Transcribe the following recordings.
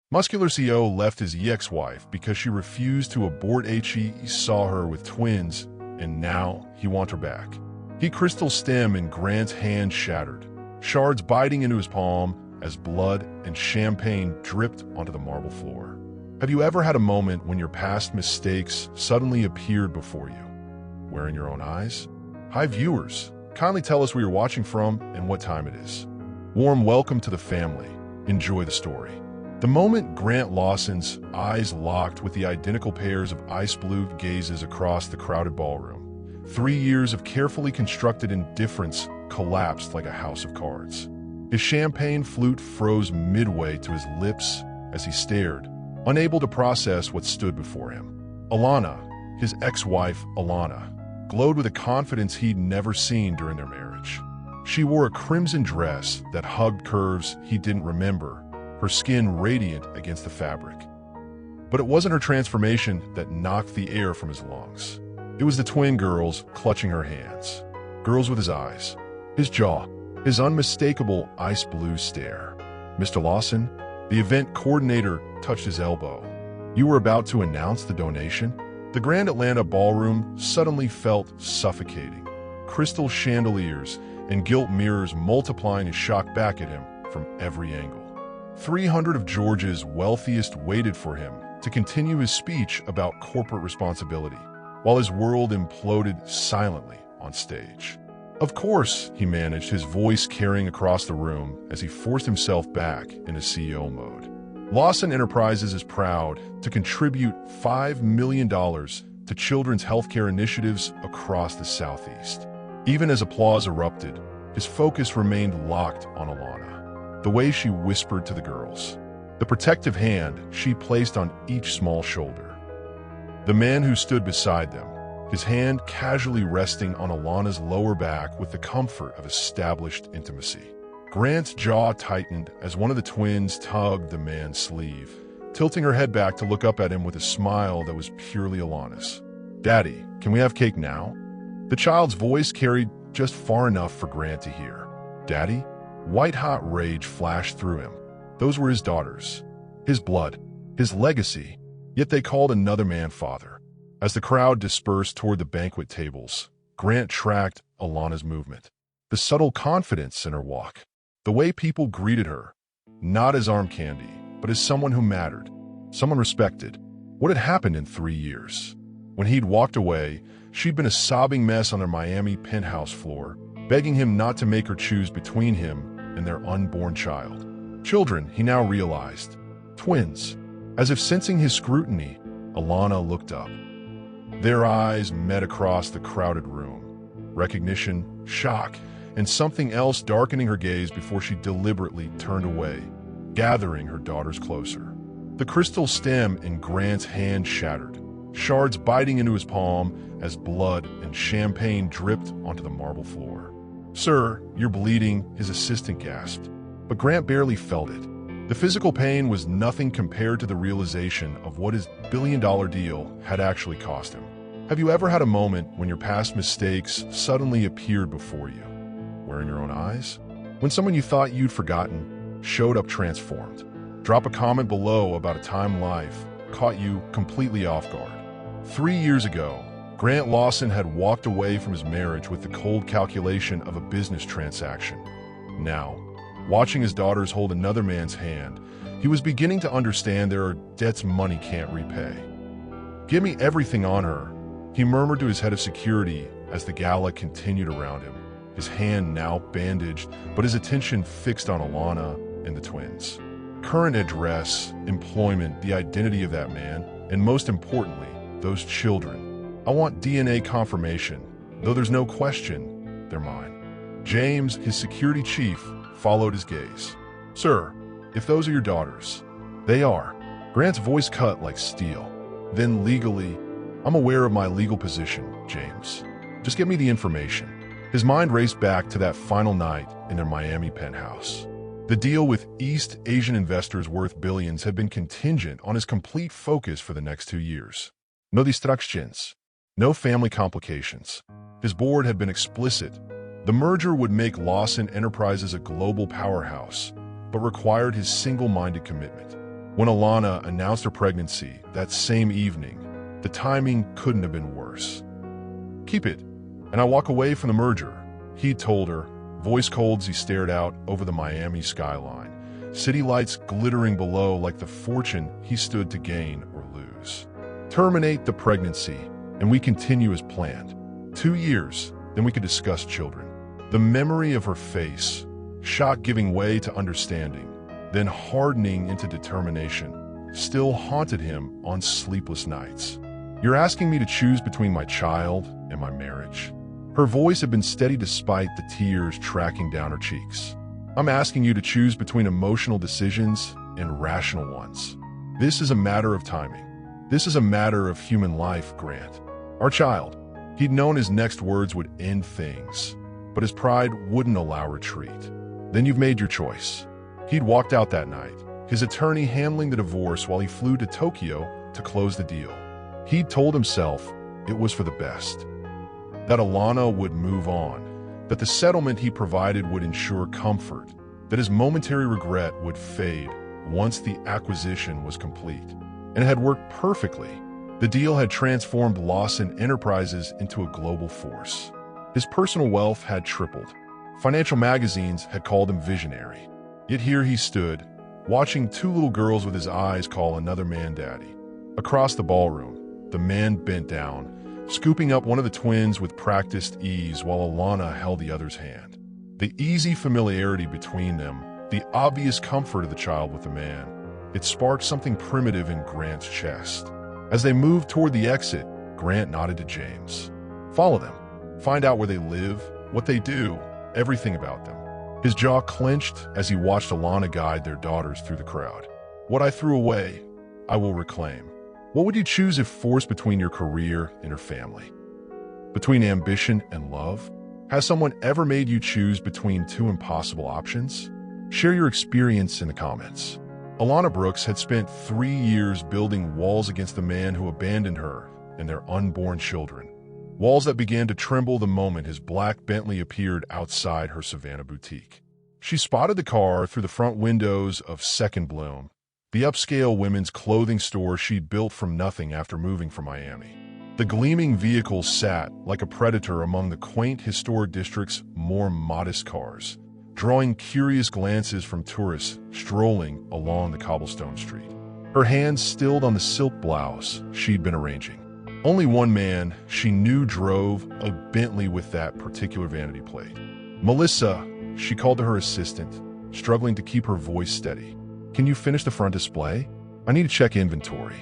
Muscular CEO left his ex-wife because she refused to abort. He saw her with twins, and now he wants her back. He crystal stem in Grant's hand shattered, shards biting into his palm as blood and champagne dripped onto the marble floor. Have you ever had a moment when your past mistakes suddenly appeared before you? Where in your own eyes? Hi viewers, kindly tell us where you're watching from and what time it is. Warm welcome to the family. Enjoy the story. The moment Grant Lawson's eyes locked with the identical pairs of ice blue gazes across the crowded ballroom, 3 years of carefully constructed indifference collapsed like a house of cards. His champagne flute froze midway to his lips as he stared, unable to process what stood before him. Alana, his ex-wife Alana, glowed with a confidence he'd never seen during their marriage. She wore a crimson dress that hugged curves he didn't remember, her skin radiant against the fabric. But it wasn't her transformation that knocked the air from his lungs. It was the twin girls clutching her hands. Girls with his eyes, his jaw, his unmistakable ice blue stare. Mr. Lawson, the event coordinator, touched his elbow. You were about to announce the donation? The Grand Atlanta ballroom suddenly felt suffocating. Crystal chandeliers and gilt mirrors multiplying his shock back at him from every angle. 300 of Georgia's wealthiest waited for him to continue his speech about corporate responsibility, while his world imploded silently on stage. Of course, he managed, his voice carrying across the room as he forced himself back into CEO mode. Lawson Enterprises is proud to contribute $5 million to children's healthcare initiatives across the Southeast. Even as applause erupted, his focus remained locked on Alana. The way she whispered to the girls, the protective hand she placed on each small shoulder. The man who stood beside them, his hand casually resting on Alana's lower back with the comfort of established intimacy. Grant's jaw tightened as one of the twins tugged the man's sleeve, tilting her head back to look up at him with a smile that was purely Alana's. "Daddy, can we have cake now?" The child's voice carried just far enough for Grant to hear. "Daddy?" White-hot rage flashed through him. Those were his daughters, his blood, his legacy, yet they called another man father. As the crowd dispersed toward the banquet tables, Grant tracked Alana's movement, the subtle confidence in her walk, the way people greeted her, not as arm candy, but as someone who mattered, someone respected. What had happened in 3 years? When he'd walked away, she'd been a sobbing mess on their Miami penthouse floor, begging him not to make her choose between him and their unborn child. Children, he now realized. Twins. As if sensing his scrutiny, Alana looked up. Their eyes met across the crowded room. Recognition, shock, and something else darkening her gaze before she deliberately turned away, gathering her daughters closer. The crystal stem in Grant's hand shattered, shards biting into his palm as blood and champagne dripped onto the marble floor. "Sir, you're bleeding," his assistant gasped. But Grant barely felt it. The physical pain was nothing compared to the realization of what his billion-dollar deal had actually cost him. Have you ever had a moment when your past mistakes suddenly appeared before you? Where in your own eyes? When someone you thought you'd forgotten showed up transformed. Drop a comment below about a time life caught you completely off guard. 3 years ago, Grant Lawson had walked away from his marriage with the cold calculation of a business transaction. Now, watching his daughters hold another man's hand, he was beginning to understand there are debts money can't repay. "Give me everything on her," he murmured to his head of security as the gala continued around him, his hand now bandaged, but his attention fixed on Alana and the twins. Current address, employment, the identity of that man, and most importantly, those children. "I want DNA confirmation, though there's no question they're mine." James, his security chief, followed his gaze. "Sir, if those are your daughters." "They are." Grant's voice cut like steel. Then legally, "I'm aware of my legal position, James. Just give me the information." His mind raced back to that final night in their Miami penthouse. The deal with East Asian investors worth billions had been contingent on his complete focus for the next 2 years. No distractions. No family complications. His board had been explicit. The merger would make Lawson Enterprises a global powerhouse, but required his single-minded commitment. When Alana announced her pregnancy that same evening, the timing couldn't have been worse. "Keep it, and I walk away from the merger," he told her, voice cold as he stared out over the Miami skyline, city lights glittering below like the fortune he stood to gain or lose. "Terminate the pregnancy, and we continue as planned. 2 years, then we could discuss children." The memory of her face, shock giving way to understanding, then hardening into determination, still haunted him on sleepless nights. "You're asking me to choose between my child and my marriage?" Her voice had been steady despite the tears tracking down her cheeks. "I'm asking you to choose between emotional decisions and rational ones. This is a matter of timing. This is a matter of human life, Grant. Our child." He'd known his next words would end things, but his pride wouldn't allow retreat. "Then you've made your choice." He'd walked out that night, his attorney handling the divorce while he flew to Tokyo to close the deal. He'd told himself it was for the best, that Alana would move on, that the settlement he provided would ensure comfort, that his momentary regret would fade once the acquisition was complete. And it had worked perfectly. The deal had transformed Lawson Enterprises into a global force. His personal wealth had tripled. Financial magazines had called him visionary. Yet here he stood, watching 2 little girls with his eyes call another man daddy. Across the ballroom, the man bent down, scooping up one of the twins with practiced ease while Alana held the other's hand. The easy familiarity between them, the obvious comfort of the child with the man, it sparked something primitive in Grant's chest. As they moved toward the exit, Grant nodded to James. "Follow them. Find out where they live, what they do, everything about them." His jaw clenched as he watched Alana guide their daughters through the crowd. "What I threw away, I will reclaim." What would you choose if forced between your career and your family? Between ambition and love? Has someone ever made you choose between 2 impossible options? Share your experience in the comments. Alana Brooks had spent 3 years building walls against the man who abandoned her and their unborn children. Walls that began to tremble the moment his black Bentley appeared outside her Savannah boutique. She spotted the car through the front windows of Second Bloom, the upscale women's clothing store she'd built from nothing after moving from Miami. The gleaming vehicle sat like a predator among the quaint historic district's more modest cars, drawing curious glances from tourists strolling along the cobblestone street. Her hands stilled on the silk blouse she'd been arranging. Only one man she knew drove a Bentley with that particular vanity plate. "Melissa," she called to her assistant, struggling to keep her voice steady. "Can you finish the front display? I need to check inventory."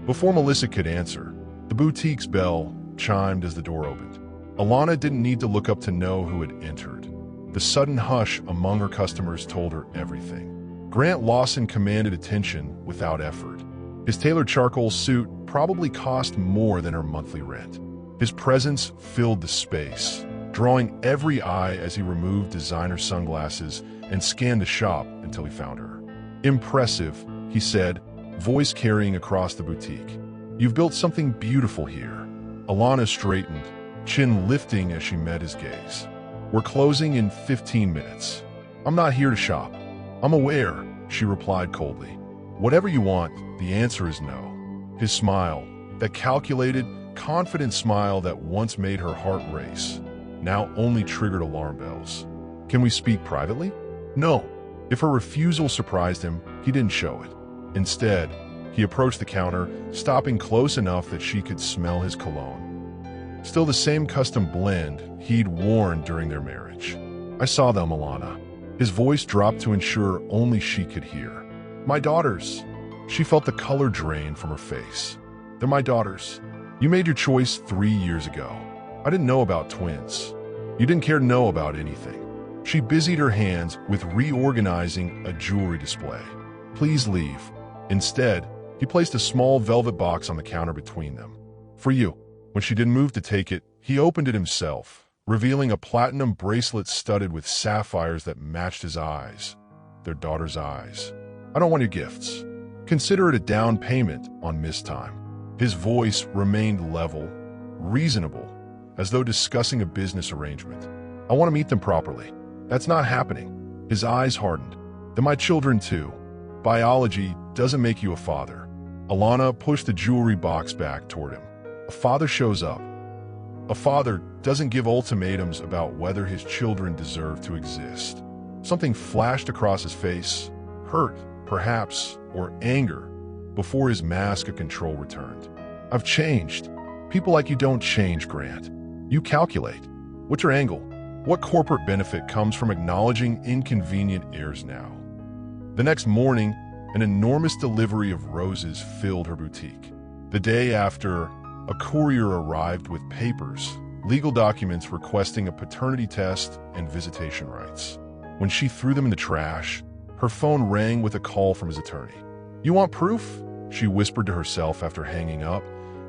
Before Melissa could answer, the boutique's bell chimed as the door opened. Alana didn't need to look up to know who had entered. The sudden hush among her customers told her everything. Grant Lawson commanded attention without effort. His tailored charcoal suit probably cost more than her monthly rent. His presence filled the space, drawing every eye as he removed designer sunglasses and scanned the shop until he found her. "Impressive," he said, voice carrying across the boutique. "You've built something beautiful here." Alana straightened, chin lifting as she met his gaze. "We're closing in 15 minutes. I'm not here to shop." "I'm aware," she replied coldly. "Whatever you want, the answer is no." His smile, that calculated, confident smile that once made her heart race, now only triggered alarm bells. "Can we speak privately?" "No." If her refusal surprised him, he didn't show it. Instead, he approached the counter, stopping close enough that she could smell his cologne. Still the same custom blend he'd worn during their marriage. "I saw them, Alana." His voice dropped to ensure only she could hear. "My daughters." She felt the color drain from her face. "They're my daughters. You made your choice 3 years ago. I didn't know about twins. You didn't care to know about anything." She busied her hands with reorganizing a jewelry display. "Please leave." Instead, he placed a small velvet box on the counter between them. "For you." When she didn't move to take it, he opened it himself, revealing a platinum bracelet studded with sapphires that matched his eyes, their daughter's eyes. "I don't want your gifts. Consider it a down payment on missed time." His voice remained level, reasonable, as though discussing a business arrangement. "I want to meet them properly." "That's not happening." His eyes hardened. "They're my children too. biology doesn't make you a father. Alana pushed the jewelry box back toward him. A father shows up. A father doesn't give ultimatums about whether his children deserve to exist. Something flashed across his face, hurt, perhaps, or anger, before his mask of control returned. I've changed. People like you don't change, Grant. You calculate. What's your angle? What corporate benefit comes from acknowledging inconvenient errors now? The next morning, an enormous delivery of roses filled her boutique. The day after, a courier arrived with papers, legal documents requesting a paternity test and visitation rights. When she threw them in the trash, her phone rang with a call from his attorney. "You want proof?" she whispered to herself after hanging up,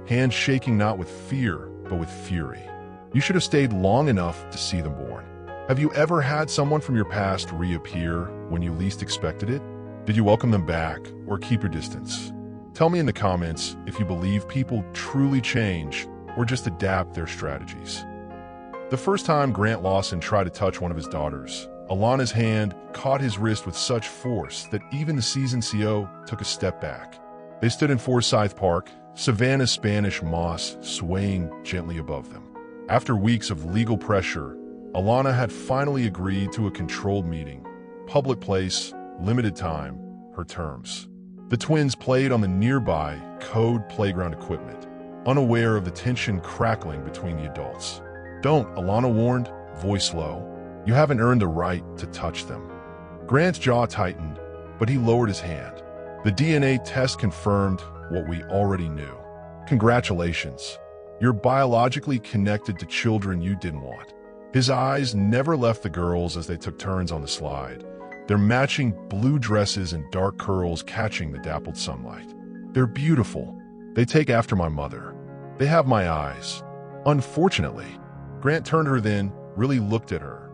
hands shaking not with fear, but with fury. "You should have stayed long enough to see them born." Have you ever had someone from your past reappear when you least expected it? Did you welcome them back or keep your distance? Tell me in the comments if you believe people truly change or just adapt their strategies. The first time Grant Lawson tried to touch one of his daughters, Alana's hand caught his wrist with such force that even the seasoned CO took a step back. They stood in Forsyth Park, Savannah's Spanish moss swaying gently above them. After weeks of legal pressure, Alana had finally agreed to a controlled meeting. Public place, limited time, her terms. The twins played on the nearby code playground equipment, unaware of the tension crackling between the adults. "Don't," Alana warned, voice low. "You haven't earned the right to touch them." Grant's jaw tightened, but he lowered his hand. The DNA test confirmed what we already knew. "Congratulations. You're biologically connected to children you didn't want." His eyes never left the girls as they took turns on the slide, their matching blue dresses and dark curls catching the dappled sunlight. "They're beautiful. They take after my mother. They have my eyes." Unfortunately, Grant turned her then, really looked at her.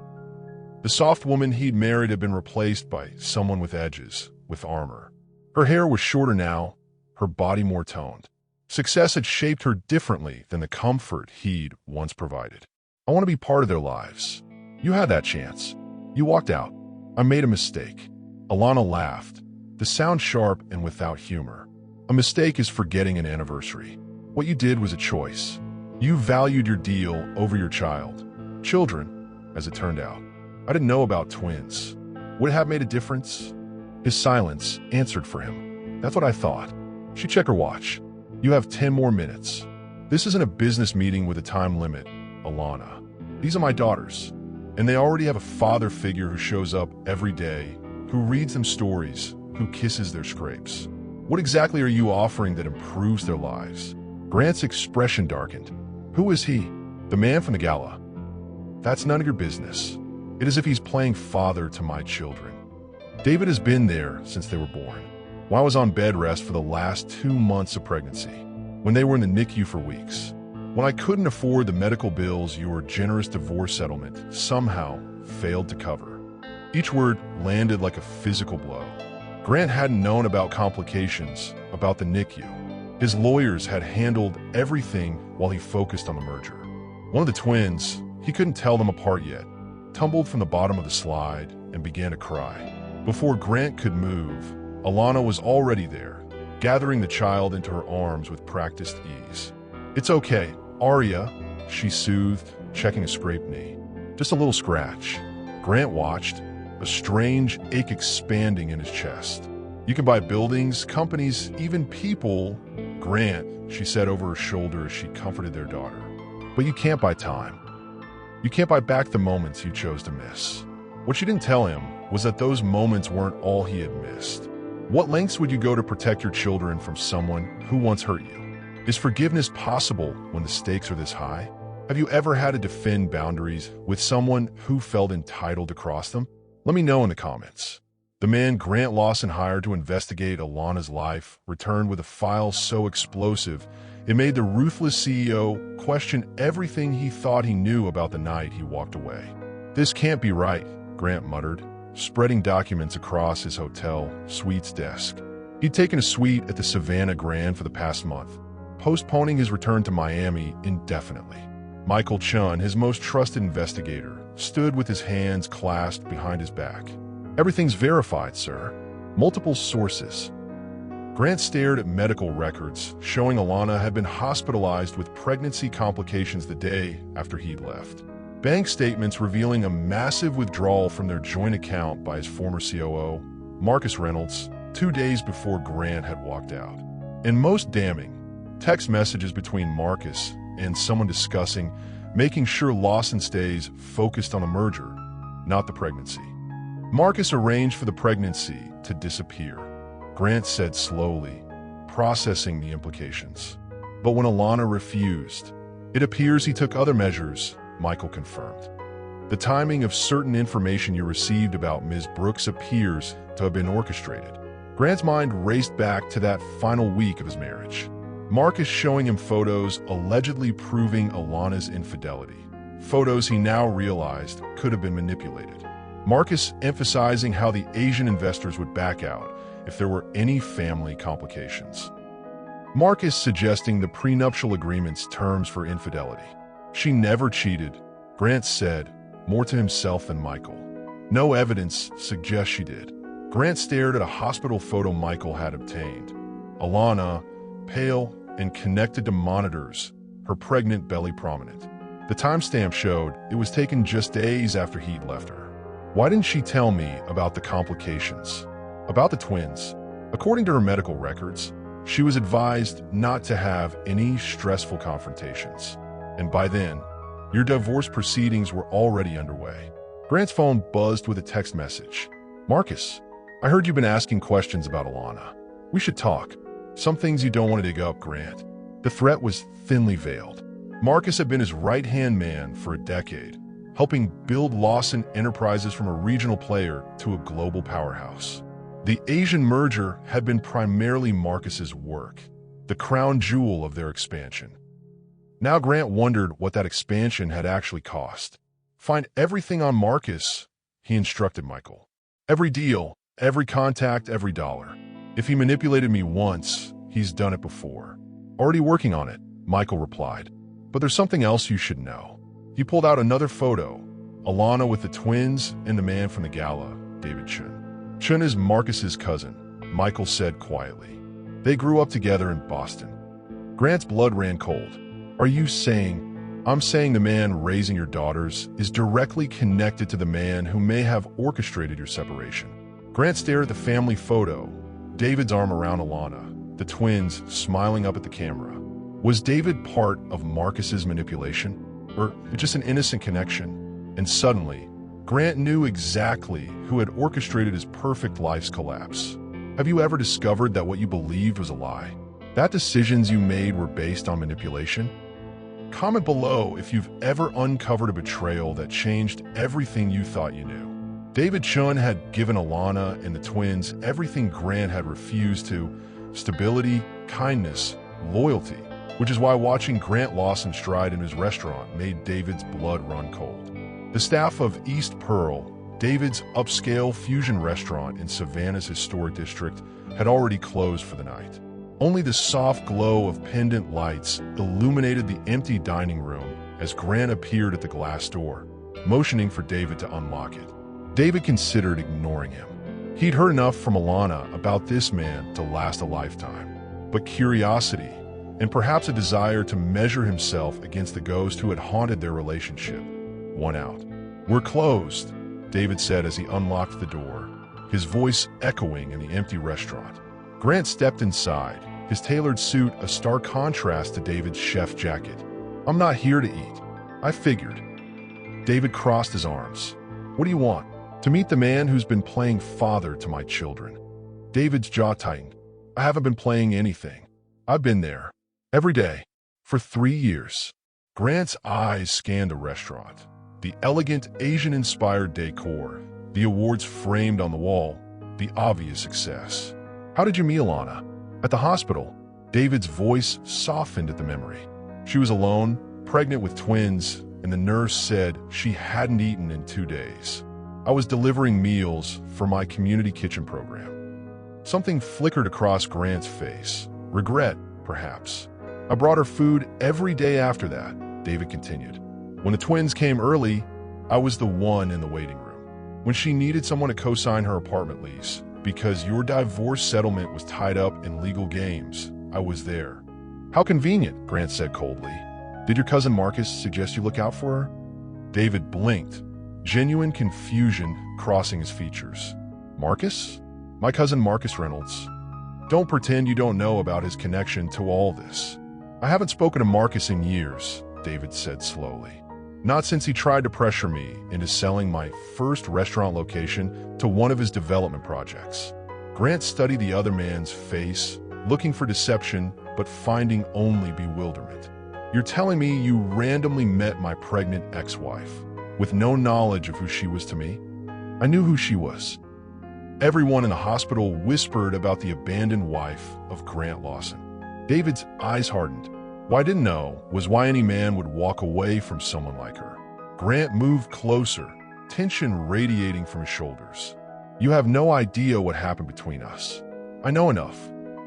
The soft woman he'd married had been replaced by someone with edges, with armor. Her hair was shorter now, her body more toned. Success had shaped her differently than the comfort he'd once provided. "I want to be part of their lives. You had that chance. You walked out. I made a mistake." Alana laughed, the sound sharp and without humor. "A mistake is forgetting an anniversary. What you did was a choice. You valued your deal over your child. Children, as it turned out. I didn't know about twins. Would it have made a difference?" His silence answered for him. "That's what I thought." She checked her watch. "You have 10 more minutes. This isn't a business meeting with a time limit, Alana. These are my daughters, and they already have a father figure who shows up every day, who reads them stories, who kisses their scrapes. What exactly are you offering that improves their lives?" Grant's expression darkened. "Who is he? The man from the gala?" "That's none of your business. It is as if he's playing father to my children. David has been there since they were born. When I was on bed rest for the last 2 months of pregnancy, when they were in the NICU for weeks, when I couldn't afford the medical bills your generous divorce settlement somehow failed to cover." Each word landed like a physical blow. Grant hadn't known about complications, about the NICU. His lawyers had handled everything while he focused on the merger. One of the twins, he couldn't tell them apart yet, tumbled from the bottom of the slide and began to cry. Before Grant could move, Alana was already there, gathering the child into her arms with practiced ease. "It's okay, Arya," she soothed, checking a scraped knee. "Just a little scratch." Grant watched, a strange ache expanding in his chest. "You can buy buildings, companies, even people, Grant," she said over her shoulder as she comforted their daughter. "But you can't buy time. You can't buy back the moments you chose to miss." What she didn't tell him was that those moments weren't all he had missed. What lengths would you go to protect your children from someone who once hurt you? Is forgiveness possible when the stakes are this high? Have you ever had to defend boundaries with someone who felt entitled to cross them? Let me know in the comments. The man Grant Lawson hired to investigate Alana's life returned with a file so explosive it made the ruthless CEO question everything he thought he knew about the night he walked away. "This can't be right," Grant muttered, spreading documents across his hotel suite's desk. He'd taken a suite at the Savannah Grand for the past month, postponing his return to Miami indefinitely. Michael Chun, his most trusted investigator, stood with his hands clasped behind his back. "Everything's verified, sir." Multiple sources. Grant stared at medical records, showing Alana had been hospitalized with pregnancy complications the day after he'd left. Bank statements revealing a massive withdrawal from their joint account by his former COO, Marcus Reynolds, 2 days before Grant had walked out. And most damning, text messages between Marcus and someone discussing making sure Lawson stays focused on a merger, not the pregnancy. Marcus arranged for the pregnancy to disappear, Grant said slowly, processing the implications. But when Alana refused, it appears he took other measures, Michael confirmed. The timing of certain information you received about Ms. Brooks appears to have been orchestrated. Grant's mind raced back to that final week of his marriage. Marcus showing him photos allegedly proving Alana's infidelity. Photos he now realized could have been manipulated. Marcus emphasizing how the Asian investors would back out if there were any family complications. Marcus suggesting the prenuptial agreement's terms for infidelity. She never cheated, Grant said, more to himself than Michael. No evidence suggests she did. Grant stared at a hospital photo Michael had obtained. Alana, pale and connected to monitors, her pregnant belly prominent. The timestamp showed it was taken just days after he'd left her. Why didn't she tell me about the complications? About the twins? According to her medical records, she was advised not to have any stressful confrontations. And by then, your divorce proceedings were already underway. Grant's phone buzzed with a text message. Marcus, I heard you've been asking questions about Alana. We should talk. Some things you don't want to dig up, Grant. The threat was thinly veiled. Marcus had been his right-hand man for a decade, helping build Lawson Enterprises from a regional player to a global powerhouse. The Asian merger had been primarily Marcus's work, the crown jewel of their expansion. Now Grant wondered what that expansion had actually cost. Find everything on Marcus, he instructed Michael. Every deal, every contact, every dollar. If he manipulated me once, he's done it before. Already working on it, Michael replied. But there's something else you should know. He pulled out another photo, Alana with the twins and the man from the gala, David Chun. Chun is Marcus's cousin, Michael said quietly. They grew up together in Boston. Grant's blood ran cold. Are you saying, I'm saying the man raising your daughters is directly connected to the man who may have orchestrated your separation? Grant stared at the family photo, David's arm around Alana, the twins smiling up at the camera. Was David part of Marcus's manipulation? Or just an innocent connection? And suddenly, Grant knew exactly who had orchestrated his perfect life's collapse. Have you ever discovered that what you believed was a lie? That decisions you made were based on manipulation? Comment below if you've ever uncovered a betrayal that changed everything you thought you knew. David Chun had given Alana and the twins everything Grant had refused to: stability, kindness, loyalty, which is why watching Grant Lawson stride in his restaurant made David's blood run cold. The staff of East Pearl, David's upscale fusion restaurant in Savannah's historic district, had already closed for the night. Only the soft glow of pendant lights illuminated the empty dining room as Grant appeared at the glass door, motioning for David to unlock it. David considered ignoring him. He'd heard enough from Alana about this man to last a lifetime. But curiosity, and perhaps a desire to measure himself against the ghost who had haunted their relationship, won out. We're closed, David said as he unlocked the door, his voice echoing in the empty restaurant. Grant stepped inside, his tailored suit a stark contrast to David's chef jacket. I'm not here to eat. I figured. David crossed his arms. What do you want? To meet the man who's been playing father to my children. David's jaw tightened. I haven't been playing anything. I've been there. Every day. For 3 years. Grant's eyes scanned the restaurant. The elegant Asian-inspired decor, the awards framed on the wall, the obvious success. How did you meet Alana? At the hospital. David's voice softened at the memory. She was alone, pregnant with twins, and the nurse said she hadn't eaten in 2 days. I was delivering meals for my community kitchen program. Something flickered across Grant's face. Regret, perhaps. I brought her food every day after that, David continued. When the twins came early, I was the one in the waiting room. When she needed someone to co-sign her apartment lease, Because your divorce settlement was tied up in legal games. I was there. How convenient, Grant said coldly. Did your cousin Marcus suggest you look out for her? David blinked, genuine confusion crossing his features. Marcus? My cousin Marcus Reynolds. Don't pretend you don't know about his connection to all this. I haven't spoken to Marcus in years, David said slowly. Not since he tried to pressure me into selling my first restaurant location to one of his development projects. Grant studied the other man's face, looking for deception, but finding only bewilderment. You're telling me you randomly met my pregnant ex-wife, with no knowledge of who she was to me? I knew who she was. Everyone in the hospital whispered about the abandoned wife of Grant Lawson. David's eyes hardened. What I didn't know was why any man would walk away from someone like her. Grant moved closer, tension radiating from his shoulders. You have no idea what happened between us. I know enough.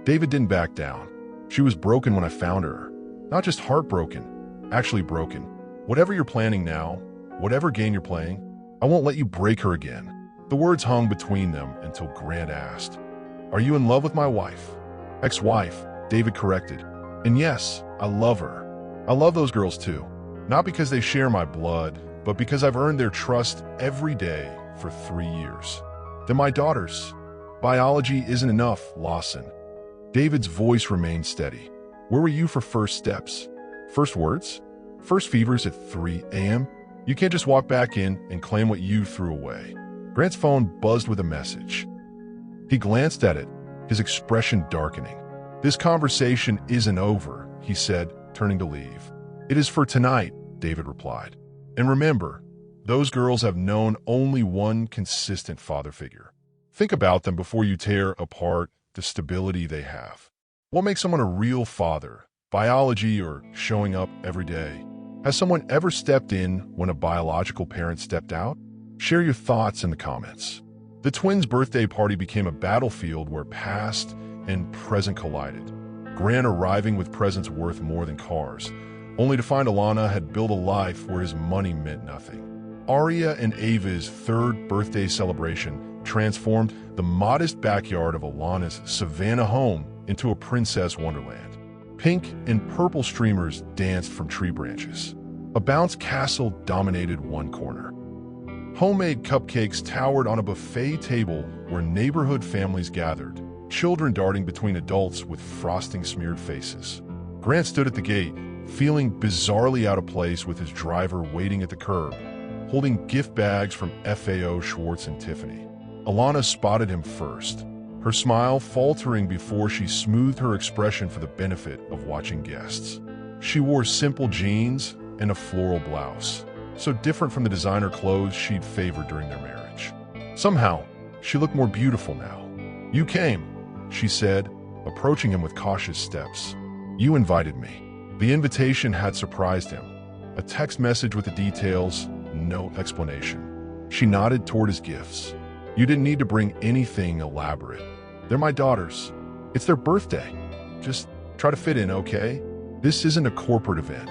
David didn't back down. She was broken when I found her. Not just heartbroken, actually broken. Whatever you're planning now, whatever game you're playing, I won't let you break her again. The words hung between them until Grant asked, Are you in love with my wife? Ex-wife, David corrected. And yes, I love her. I love those girls too. Not because they share my blood, but because I've earned their trust every day for 3 years. They're my daughters. Biology isn't enough, Lawson. David's voice remained steady. Where were you for first steps? First words? First fevers at 3 a.m.? You can't just walk back in and claim what you threw away. Grant's phone buzzed with a message. He glanced at it, his expression darkening. This conversation isn't over, he said, turning to leave. It is for tonight, David replied. And remember, those girls have known only one consistent father figure. Think about them before you tear apart the stability they have. What makes someone a real father? Biology or showing up every day? Has someone ever stepped in when a biological parent stepped out? Share your thoughts in the comments. The twins' birthday party became a battlefield where past and present collided. Grant arriving with presents worth more than cars, only to find Alana had built a life where his money meant nothing. Aria and Ava's third birthday celebration transformed the modest backyard of Alana's Savannah home into a princess wonderland. Pink and purple streamers danced from tree branches. A bounce castle dominated one corner. Homemade cupcakes towered on a buffet table where neighborhood families gathered, children darting between adults with frosting-smeared faces. Grant stood at the gate, feeling bizarrely out of place with his driver waiting at the curb, holding gift bags from FAO Schwartz and Tiffany. Alana spotted him first, her smile faltering before she smoothed her expression for the benefit of watching guests. She wore simple jeans and a floral blouse, so different from the designer clothes she'd favored during their marriage. Somehow, she looked more beautiful now. You came, she said, approaching him with cautious steps. You invited me. The invitation had surprised him. A text message with the details, no explanation. She nodded toward his gifts. You didn't need to bring anything elaborate. They're my daughters. It's their birthday. Just try to fit in, okay? This isn't a corporate event.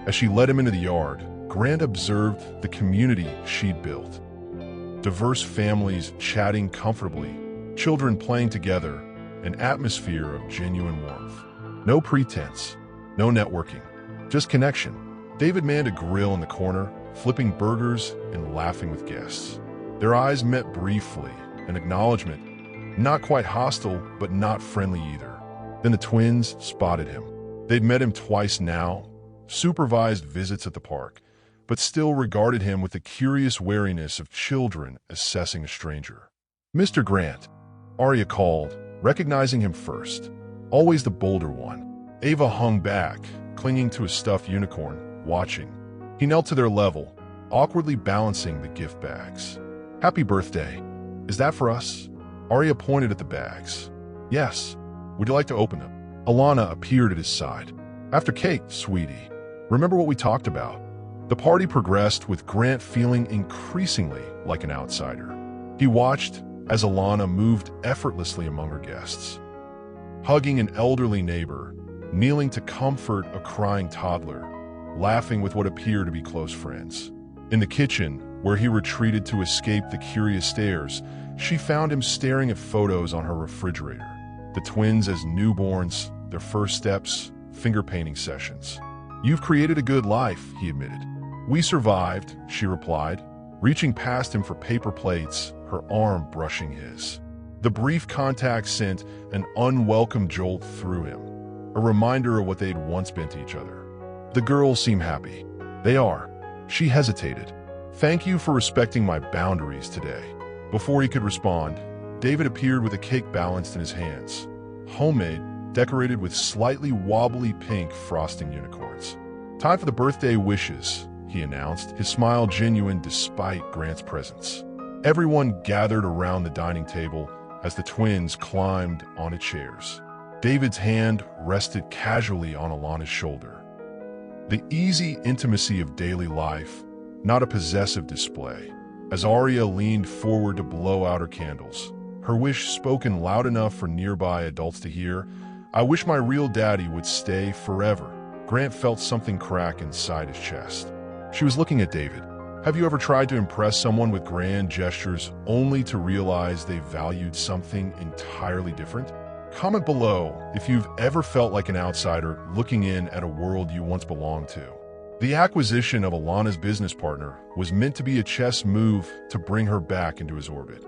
As she led him into the yard, Grant observed the community she'd built. Diverse families chatting comfortably, children playing together, an atmosphere of genuine warmth. No pretense, no networking, just connection. David manned a grill in the corner, flipping burgers and laughing with guests. Their eyes met briefly, an acknowledgement, not quite hostile, but not friendly either. Then the twins spotted him. They'd met him twice now, supervised visits at the park, but still regarded him with the curious wariness of children assessing a stranger. Mr. Grant, Aria called, recognizing him first. Always the bolder one. Ava hung back, clinging to a stuffed unicorn, watching. He knelt to their level, awkwardly balancing the gift bags. Happy birthday. Is that for us? Aria pointed at the bags. Yes. Would you like to open them? Alana appeared at his side. After cake, sweetie. Remember what we talked about? The party progressed with Grant feeling increasingly like an outsider. He watched as Alana moved effortlessly among her guests, hugging an elderly neighbor, kneeling to comfort a crying toddler, laughing with what appeared to be close friends. In the kitchen, Where he retreated to escape the curious stares, she found him staring at photos on her refrigerator. The twins as newborns, their first steps, finger painting sessions. "You've created a good life," he admitted. "We survived," she replied, reaching past him for paper plates, her arm brushing his. The brief contact sent an unwelcome jolt through him, a reminder of what they'd once been to each other. "The girls seem happy." "They are." She hesitated. "Thank you for respecting my boundaries today." Before he could respond, David appeared with a cake balanced in his hands. Homemade, decorated with slightly wobbly pink frosting unicorns. "Time for the birthday wishes," he announced, his smile genuine despite Grant's presence. Everyone gathered around the dining table as the twins climbed onto chairs. David's hand rested casually on Alana's shoulder. The easy intimacy of daily life, not a possessive display. As Arya leaned forward to blow out her candles, her wish spoken loud enough for nearby adults to hear, "I wish my real daddy would stay forever." Grant felt something crack inside his chest. She was looking at David. Have you ever tried to impress someone with grand gestures only to realize they valued something entirely different? Comment below if you've ever felt like an outsider looking in at a world you once belonged to. The acquisition of Alana's business partner was meant to be a chess move to bring her back into his orbit,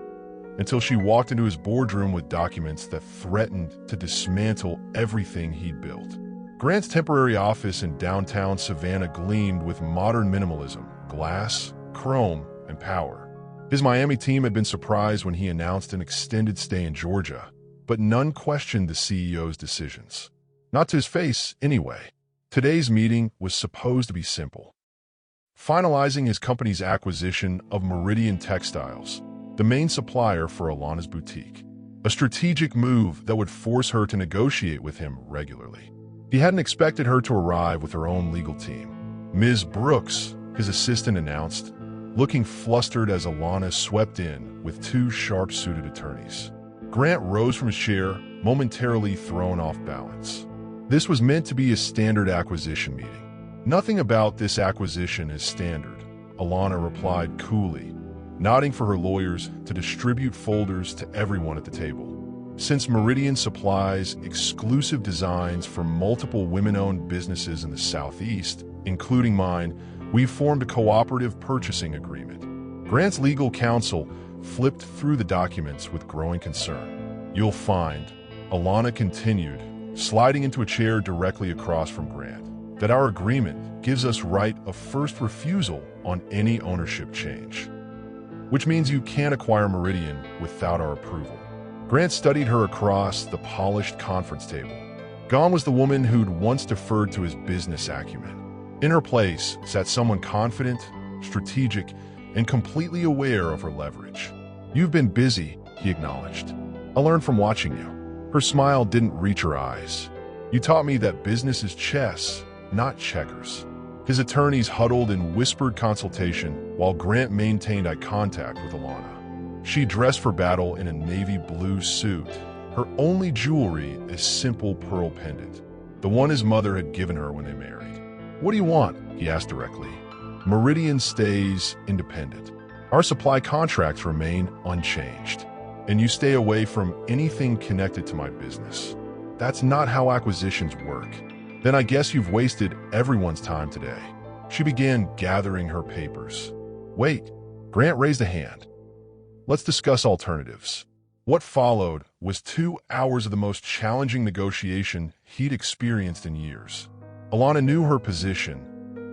until she walked into his boardroom with documents that threatened to dismantle everything he'd built. Grant's temporary office in downtown Savannah gleamed with modern minimalism, glass, chrome, and power. His Miami team had been surprised when he announced an extended stay in Georgia, but none questioned the CEO's decisions. Not to his face, anyway. Today's meeting was supposed to be simple. Finalizing his company's acquisition of Meridian Textiles, the main supplier for Alana's boutique. A strategic move that would force her to negotiate with him regularly. He hadn't expected her to arrive with her own legal team. Ms. Brooks, his assistant announced, looking flustered as Alana swept in with two sharp-suited attorneys. Grant rose from his chair, momentarily thrown off balance. This was meant to be a standard acquisition meeting. "Nothing about this acquisition is standard," Alana replied coolly, nodding for her lawyers to distribute folders to everyone at the table. "Since Meridian supplies exclusive designs for multiple women-owned businesses in the Southeast, including mine, we've formed a cooperative purchasing agreement." Grant's legal counsel flipped through the documents with growing concern. "You'll find," Alana continued, sliding into a chair directly across from Grant, "that our agreement gives us right of first refusal on any ownership change. Which means you can't acquire Meridian without our approval." Grant studied her across the polished conference table. Gone was the woman who'd once deferred to his business acumen. In her place sat someone confident, strategic, and completely aware of her leverage. "You've been busy," he acknowledged. "I learned from watching you." Her smile didn't reach her eyes. "You taught me that business is chess, not checkers." His attorneys huddled in whispered consultation while Grant maintained eye contact with Alana. She dressed for battle in a navy blue suit, her only jewelry a simple pearl pendant, the one his mother had given her when they married. "What do you want?" he asked directly. "Meridian stays independent. Our supply contracts remain unchanged, and you stay away from anything connected to my business." "That's not how acquisitions work." "Then I guess you've wasted everyone's time today." She began gathering her papers. "Wait," Grant raised a hand. "Let's discuss alternatives." What followed was 2 hours of the most challenging negotiation he'd experienced in years. Alana knew her position,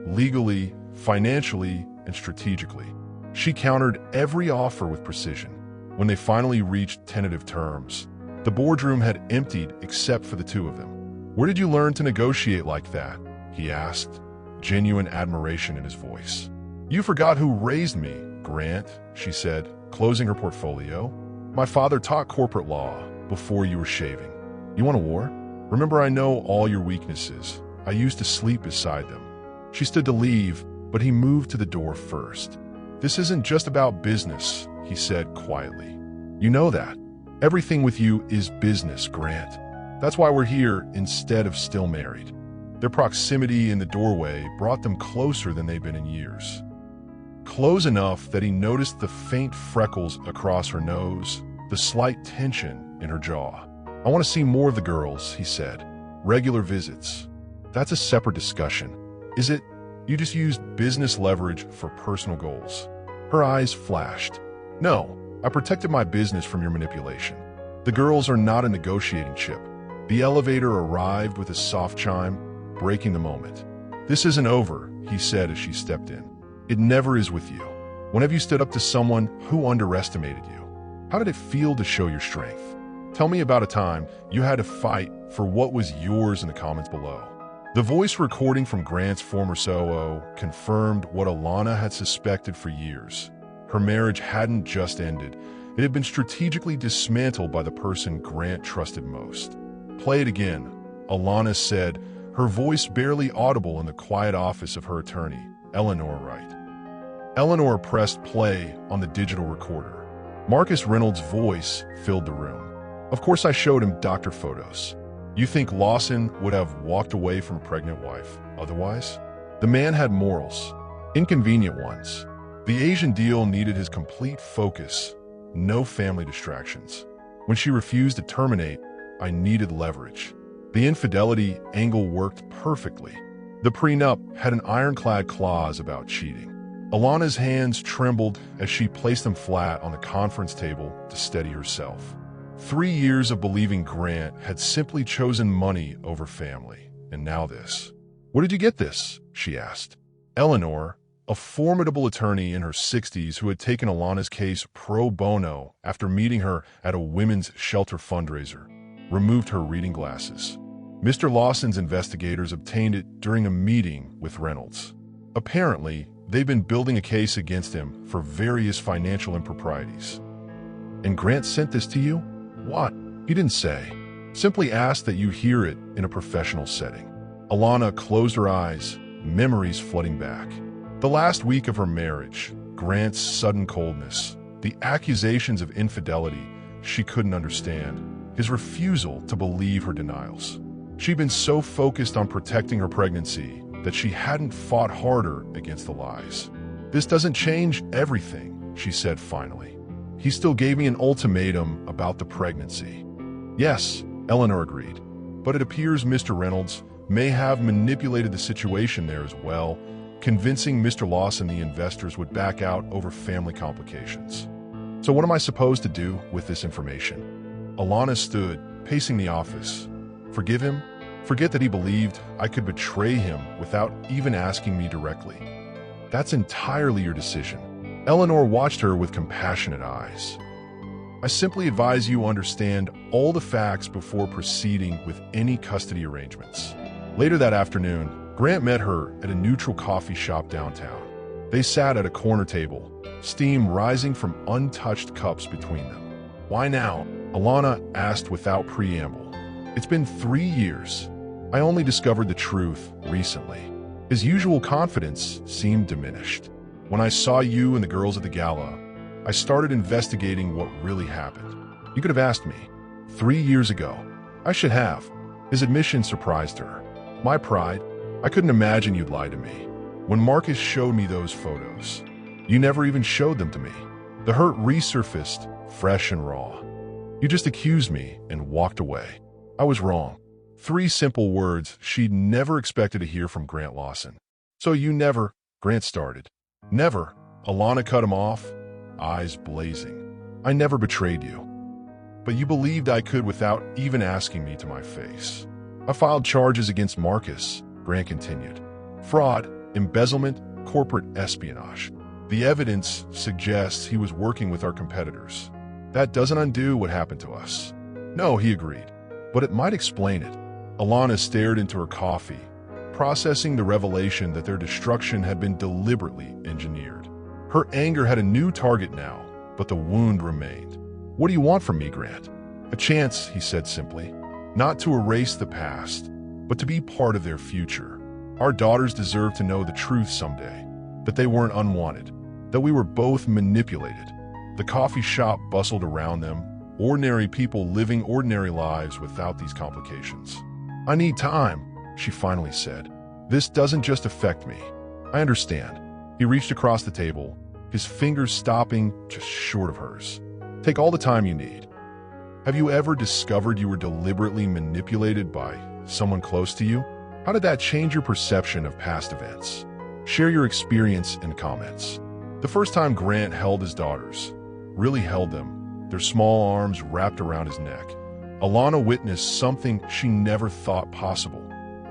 legally, financially, and strategically. She countered every offer with precision. When they finally reached tentative terms, the boardroom had emptied except for the two of them. "Where did you learn to negotiate like that?" he asked, genuine admiration in his voice. "You forgot who raised me, Grant," she said, closing her portfolio. "My father taught corporate law before you were shaving. You want a war? Remember, I know all your weaknesses. I used to sleep beside them." She stood to leave, but he moved to the door first. "This isn't just about business," he said quietly. "You know that. Everything with you is business, Grant. That's why we're here instead of still married." Their proximity in the doorway brought them closer than they'd been in years. close enough that he noticed the faint freckles across her nose, the slight tension in her jaw. "I want to see more of the girls," he said. "Regular visits. That's a separate discussion. Is it? You just used business leverage for personal goals." Her eyes flashed. "No, I protected my business from your manipulation. The girls are not a negotiating chip." The elevator arrived with a soft chime, breaking the moment. "This isn't over," he said as she stepped in. "It never is with you. When have you stood up to someone who underestimated you? How did it feel to show your strength? Tell me about a time you had to fight for what was yours in the comments below." The voice recording from Grant's former COO confirmed what Alana had suspected for years. Her marriage hadn't just ended. It had been strategically dismantled by the person Grant trusted most. "Play it again," Alana said, her voice barely audible in the quiet office of her attorney, Eleanor Wright. Eleanor pressed play on the digital recorder. Marcus Reynolds' voice filled the room. "Of course I showed him doctor photos. You think Lawson would have walked away from a pregnant wife otherwise? The man had morals, inconvenient ones. The Asian deal needed his complete focus, no family distractions. When she refused to terminate, I needed leverage. The infidelity angle worked perfectly. The prenup had an ironclad clause about cheating." Alana's hands trembled as she placed them flat on the conference table to steady herself. 3 years of believing Grant had simply chosen money over family, and now this. "Where did you get this?" she asked. Eleanor, a formidable attorney in her 60s who had taken Alana's case pro bono after meeting her at a women's shelter fundraiser, removed her reading glasses. "Mr. Lawson's investigators obtained it during a meeting with Reynolds. Apparently, they've been building a case against him for various financial improprieties." "And Grant sent this to you?" "What?" "He didn't say. Simply asked that you hear it in a professional setting." Alana closed her eyes, memories flooding back. The last week of her marriage, Grant's sudden coldness, the accusations of infidelity she couldn't understand, his refusal to believe her denials. She'd been so focused on protecting her pregnancy that she hadn't fought harder against the lies. "This doesn't change everything," she said finally. "He still gave me an ultimatum about the pregnancy." "Yes," Eleanor agreed, "but it appears Mr. Reynolds may have manipulated the situation there as well, convincing Mr. Lawson the investors would back out over family complications. So what am I supposed to do with this information?" Alana stood, pacing the office. "Forgive him? Forget that he believed I could betray him without even asking me directly? That's entirely your decision." Eleanor watched her with compassionate eyes. "I simply advise you understand all the facts before proceeding with any custody arrangements." Later that afternoon, Grant met her at a neutral coffee shop downtown. They sat at a corner table, steam rising from untouched cups between them. "Why now?" Alana asked without preamble. "It's been 3 years. I only discovered the truth recently." His usual confidence seemed diminished. "When I saw you and the girls at the gala, I started investigating what really happened. You could have asked me 3 years ago. I should have." His admission surprised her. "My pride. I couldn't imagine you'd lie to me. When Marcus showed me those photos, you never even showed them to me." The hurt resurfaced, fresh and raw. "You just accused me and walked away. I was wrong." 3 simple words she'd never expected to hear from Grant Lawson. "So you never," Grant started. "Never," Alana cut him off, eyes blazing. "I never betrayed you. But you believed I could without even asking me to my face. I filed charges against Marcus," Grant continued. "Fraud, embezzlement, corporate espionage. The evidence suggests he was working with our competitors. That doesn't undo what happened to us." "No," he agreed, "but it might explain it." Alana stared into her coffee, processing the revelation that their destruction had been deliberately engineered. Her anger had a new target now, but the wound remained. "What do you want from me, Grant?" "A chance," he said simply. "Not to erase the past, but to be part of their future. Our daughters deserve to know the truth someday, that they weren't unwanted, that we were both manipulated." The coffee shop bustled around them, ordinary people living ordinary lives without these complications. "I need time," she finally said. "This doesn't just affect me. I understand." He reached across the table, his fingers stopping just short of hers. Take all the time you need. Have you ever discovered you were deliberately manipulated by someone close to you? How did that change your perception of past events? Share your experience in the comments. The first time Grant held his daughters, really held them, their small arms wrapped around his neck, Alana witnessed something she never thought possible.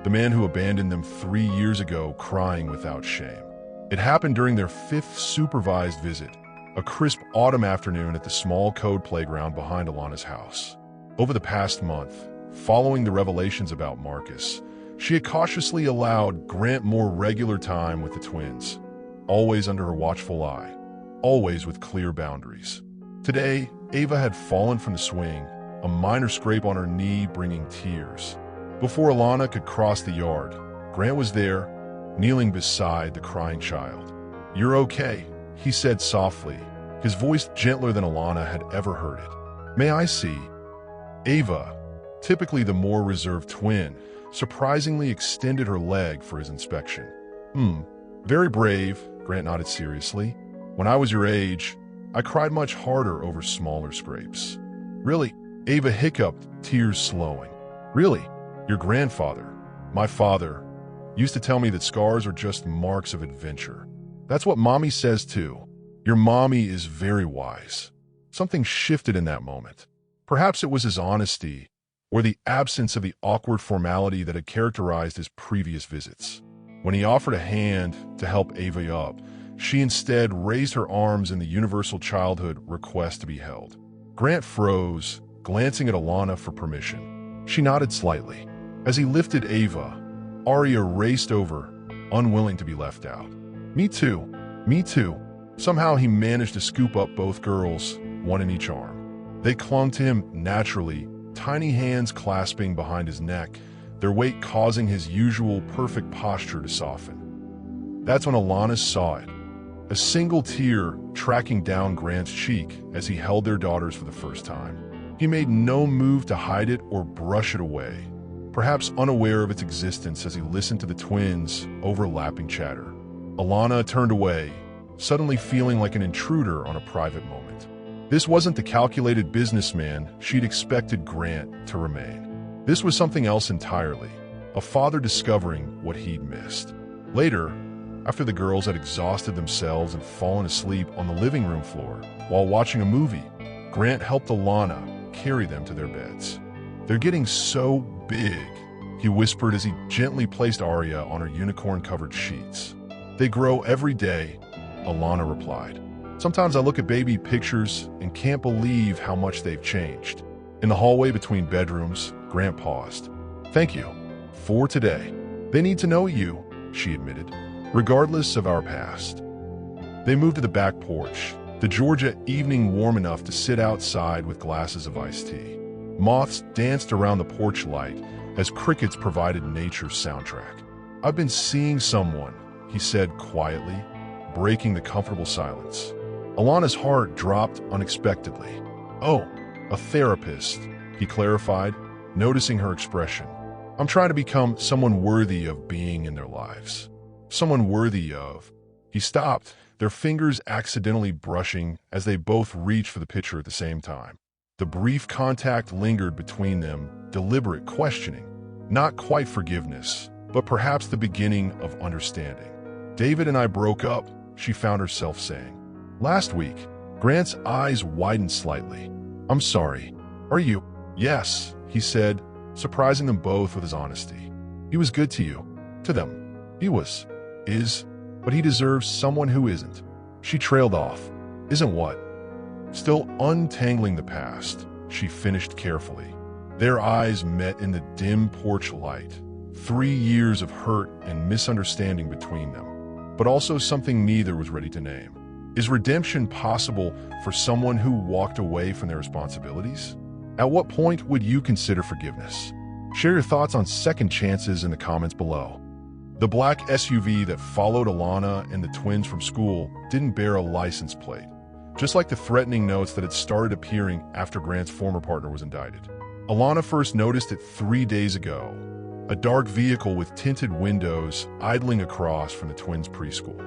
The man who abandoned them 3 years ago crying without shame. It happened during their 5th supervised visit, a crisp autumn afternoon at the small code playground behind Alana's house. Over the past month, following the revelations about Marcus, she had cautiously allowed Grant more regular time with the twins, always under her watchful eye, always with clear boundaries. Today, Ava had fallen from the swing, a minor scrape on her knee bringing tears. Before Alana could cross the yard, Grant was there, kneeling beside the crying child. "You're okay," he said softly, his voice gentler than Alana had ever heard it. "May I see?" Ava, typically the more reserved twin, surprisingly extended her leg for his inspection. Very brave," Grant nodded seriously. "When I was your age, I cried much harder over smaller scrapes." "Really?" Ava hiccuped, tears slowing. "Really? Your grandfather, my father, used to tell me that scars are just marks of adventure. That's what Mommy says too. Your mommy is very wise." Something shifted in that moment. Perhaps it was his honesty, or the absence of the awkward formality that had characterized his previous visits. When he offered a hand to help Ava up, she instead raised her arms in the universal childhood request to be held. Grant froze, glancing at Alana for permission. She nodded slightly. As he lifted Ava, Arya raced over, unwilling to be left out. Me too. Me too." Somehow he managed to scoop up both girls, one in each arm. They clung to him naturally, tiny hands clasping behind his neck, their weight causing his usual perfect posture to soften. That's when Alana saw it, a single tear tracking down Grant's cheek as he held their daughters for the first time. He made no move to hide it or brush it away, perhaps unaware of its existence as he listened to the twins' overlapping chatter. Alana turned away, suddenly feeling like an intruder on a private moment. This wasn't the calculated businessman she'd expected Grant to remain. This was something else entirely, a father discovering what he'd missed. Later, after the girls had exhausted themselves and fallen asleep on the living room floor while watching a movie, Grant helped Alana carry them to their beds. "They're getting so big," he whispered as he gently placed Arya on her unicorn-covered sheets. "They grow every day," Alana replied. "Sometimes I look at baby pictures and can't believe how much they've changed." In the hallway between bedrooms, Grant paused. "Thank you. For today. They need to know you," she admitted, "regardless of our past." They moved to the back porch, the Georgia evening warm enough to sit outside with glasses of iced tea. Moths danced around the porch light as crickets provided nature's soundtrack. "I've been seeing someone," he said quietly, breaking the comfortable silence. Alana's heart dropped unexpectedly. "Oh, a therapist," he clarified, noticing her expression. "I'm trying to become someone worthy of being in their lives. Someone worthy of..." He stopped, their fingers accidentally brushing as they both reached for the picture at the same time. The brief contact lingered between them, deliberate questioning. Not quite forgiveness, but perhaps the beginning of understanding. "David and I broke up," she found herself saying. "Last week." Grant's eyes widened slightly. "I'm sorry. Are you?" "Yes," he said, surprising them both with his honesty. "He was good to you." "To them. He was. Is. But he deserves someone who isn't." She trailed off. "Isn't what?" Still untangling the past, she finished carefully. Their eyes met in the dim porch light. 3 years of hurt and misunderstanding between them, but also something neither was ready to name. Is redemption possible for someone who walked away from their responsibilities? At what point would you consider forgiveness? Share your thoughts on second chances in the comments below. The black SUV that followed Alana and the twins from school didn't bear a license plate, just like the threatening notes that had started appearing after Grant's former partner was indicted. Alana first noticed it 3 days ago, a dark vehicle with tinted windows idling across from the twins' preschool.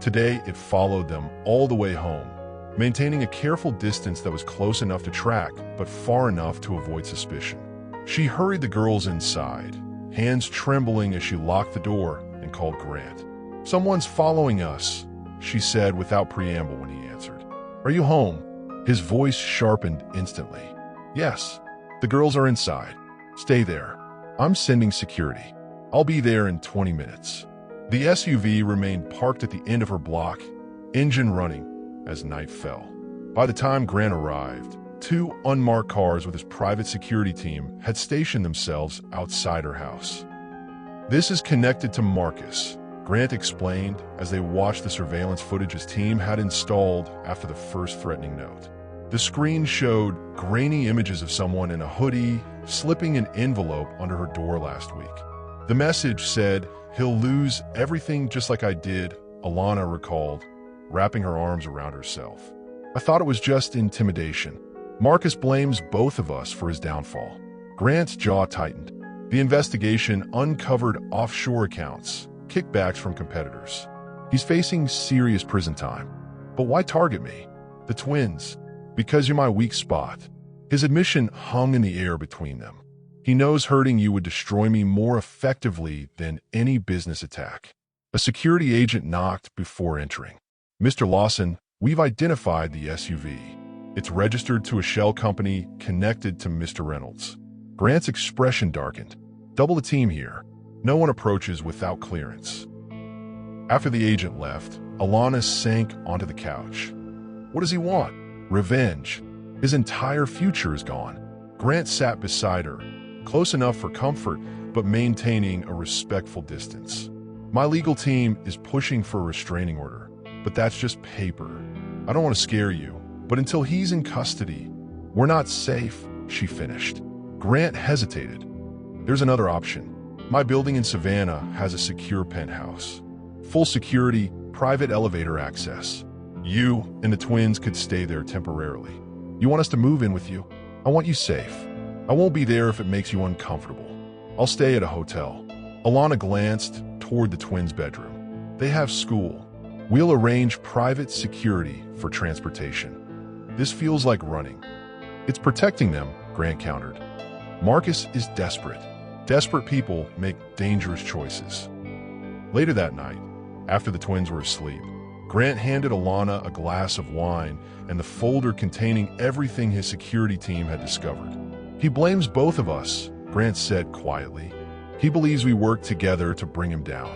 Today, it followed them all the way home, maintaining a careful distance that was close enough to track, but far enough to avoid suspicion. She hurried the girls inside, hands trembling as she locked the door and called Grant. "Someone's following us," she said without preamble when he answered. "Are you home?" His voice sharpened instantly. "Yes, the girls are inside. Stay there. I'm sending security. I'll be there in 20 minutes." The SUV remained parked at the end of her block, engine running, as night fell. By the time Grant arrived, 2 unmarked cars with his private security team had stationed themselves outside her house. "This is connected to Marcus," Grant explained as they watched the surveillance footage his team had installed after the first threatening note. The screen showed grainy images of someone in a hoodie slipping an envelope under her door last week. The message said, "He'll lose everything just like I did," Alana recalled, wrapping her arms around herself. "I thought it was just intimidation. Marcus blames both of us for his downfall." Grant's jaw tightened. The investigation uncovered offshore accounts, kickbacks from competitors. He's facing serious prison time. "But why target me?" "The twins. Because you're my weak spot." His admission hung in the air between them. "He knows hurting you would destroy me more effectively than any business attack." A security agent knocked before entering. "Mr. Lawson, we've identified the SUV. It's registered to a shell company connected to Mr. Reynolds." Grant's expression darkened. "Double the team here. No one approaches without clearance." After the agent left, Alana sank onto the couch. What does he want? Revenge. His entire future is gone. Grant sat beside her, close enough for comfort, but maintaining a respectful distance. "My legal team is pushing for a restraining order, but that's just paper. I don't want to scare you, but until he's in custody, we're not safe," she finished. Grant hesitated. "There's another option. My building in Savannah has a secure penthouse. Full security, private elevator access. You and the twins could stay there temporarily. You want us to move in with you? I want you safe. I won't be there if it makes you uncomfortable. I'll stay at a hotel." Alana glanced toward the twins' bedroom. "They have school. We'll arrange private security for transportation." "This feels like running." "It's protecting them," Grant countered. "Marcus is desperate. Desperate people make dangerous choices." Later that night, after the twins were asleep, Grant handed Alana a glass of wine and the folder containing everything his security team had discovered. "He blames both of us," Grant said quietly. "He believes we worked together to bring him down."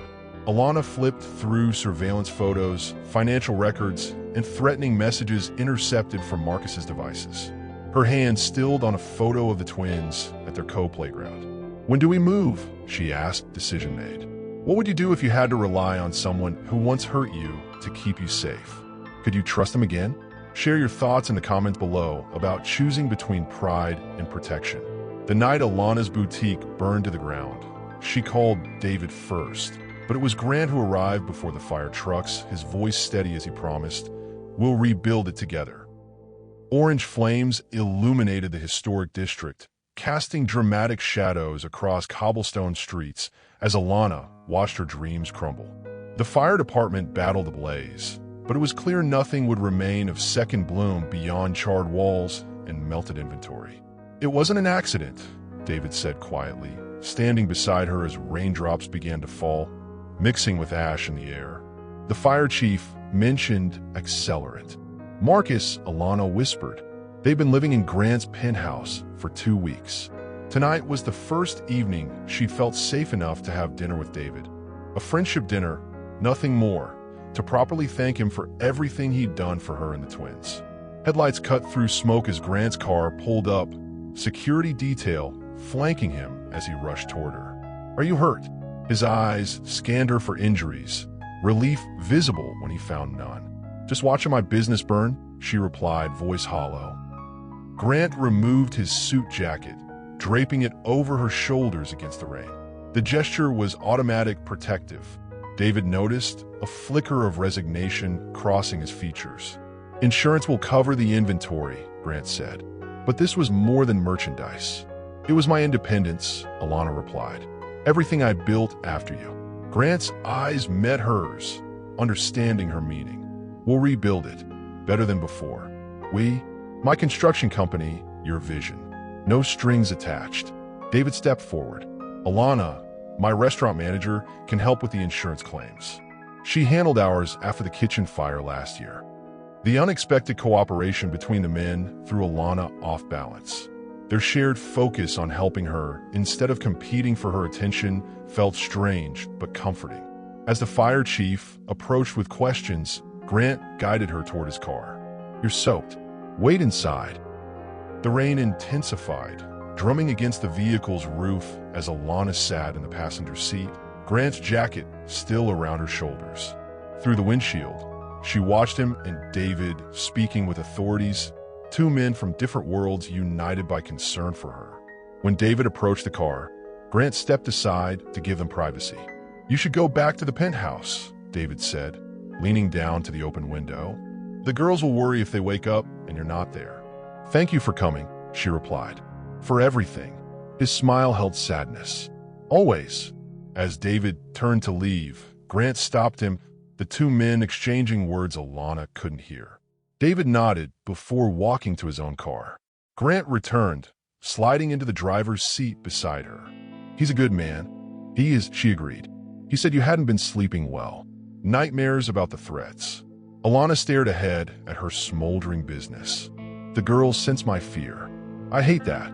Alana flipped through surveillance photos, financial records, and threatening messages intercepted from Marcus's devices. Her hand stilled on a photo of the twins at their co-playground. "When do we move?" she asked, decision made. "What would you do if you had to rely on someone who once hurt you to keep you safe? Could you trust them again?" Share your thoughts in the comments below about choosing between pride and protection. The night Alana's boutique burned to the ground, she called David first, but it was Grant who arrived before the fire trucks, his voice steady as he promised, "We'll rebuild it together." Orange flames illuminated the historic district, casting dramatic shadows across cobblestone streets as Alana watched her dreams crumble. The fire department battled the blaze, but it was clear nothing would remain of second bloom beyond charred walls and melted inventory. "It wasn't an accident," David said quietly, standing beside her as raindrops began to fall, mixing with ash in the air. The fire chief mentioned accelerant. "Marcus," Alana whispered. "They've been living in Grant's penthouse for 2 weeks." Tonight was the first evening she'd felt safe enough to have dinner with David. A friendship dinner, nothing more, to properly thank him for everything he'd done for her and the twins. Headlights cut through smoke as Grant's car pulled up, security detail flanking him as he rushed toward her. "Are you hurt?" His eyes scanned her for injuries, relief visible when he found none. "Just watching my business burn," she replied, voice hollow. Grant removed his suit jacket, draping it over her shoulders against the rain. The gesture was automatic, protective. David noticed a flicker of resignation crossing his features. "Insurance will cover the inventory," Grant said. "But this was more than merchandise." "It was my independence," Alana replied. "Everything I built after you." Grant's eyes met hers, understanding her meaning. We'll rebuild it, better than before. My construction company, your vision. No strings attached. David stepped forward. Alana, my restaurant manager, can help with the insurance claims. She handled ours after the kitchen fire last year. The unexpected cooperation between the men threw Alana off balance. Their shared focus on helping her, instead of competing for her attention, felt strange but comforting. As the fire chief approached with questions, Grant guided her toward his car. You're soaked. Wait inside. The rain intensified, drumming against the vehicle's roof as Alana sat in the passenger seat, Grant's jacket still around her shoulders. Through the windshield, she watched him and David speaking with authorities, two men from different worlds united by concern for her. When David approached the car, Grant stepped aside to give them privacy. You should go back to the penthouse, David said, leaning down to the open window. The girls will worry if they wake up and you're not there. Thank you for coming, she replied. For everything. His smile held sadness. Always. As David turned to leave, Grant stopped him, the two men exchanging words Alana couldn't hear. David nodded before walking to his own car. Grant returned, sliding into the driver's seat beside her. He's a good man. He is, she agreed. He said you hadn't been sleeping well. Nightmares about the threats. Alana stared ahead at her smoldering business. The girls sense my fear. I hate that.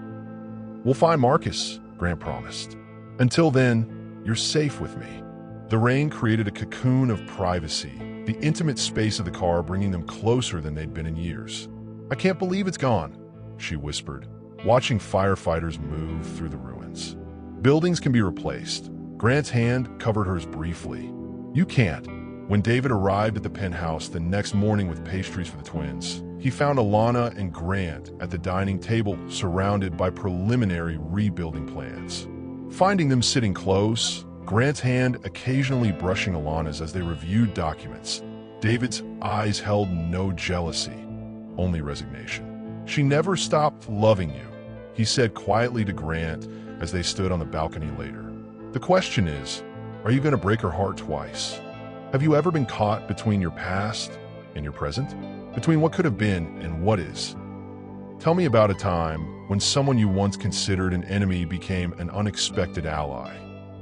We'll find Marcus, Grant promised. Until then, you're safe with me. The rain created a cocoon of privacy, the intimate space of the car bringing them closer than they'd been in years. I can't believe it's gone, she whispered, watching firefighters move through the ruins. Buildings can be replaced. Grant's hand covered hers briefly. You can't. When David arrived at the penthouse the next morning with pastries for the twins, he found Alana and Grant at the dining table surrounded by preliminary rebuilding plans. Finding them sitting close, Grant's hand occasionally brushing Alana's as they reviewed documents, David's eyes held no jealousy, only resignation. She never stopped loving you, he said quietly to Grant as they stood on the balcony later. The question is, are you going to break her heart twice? Have you ever been caught between your past and your present? Between what could have been and what is? Tell me about a time when someone you once considered an enemy became an unexpected ally.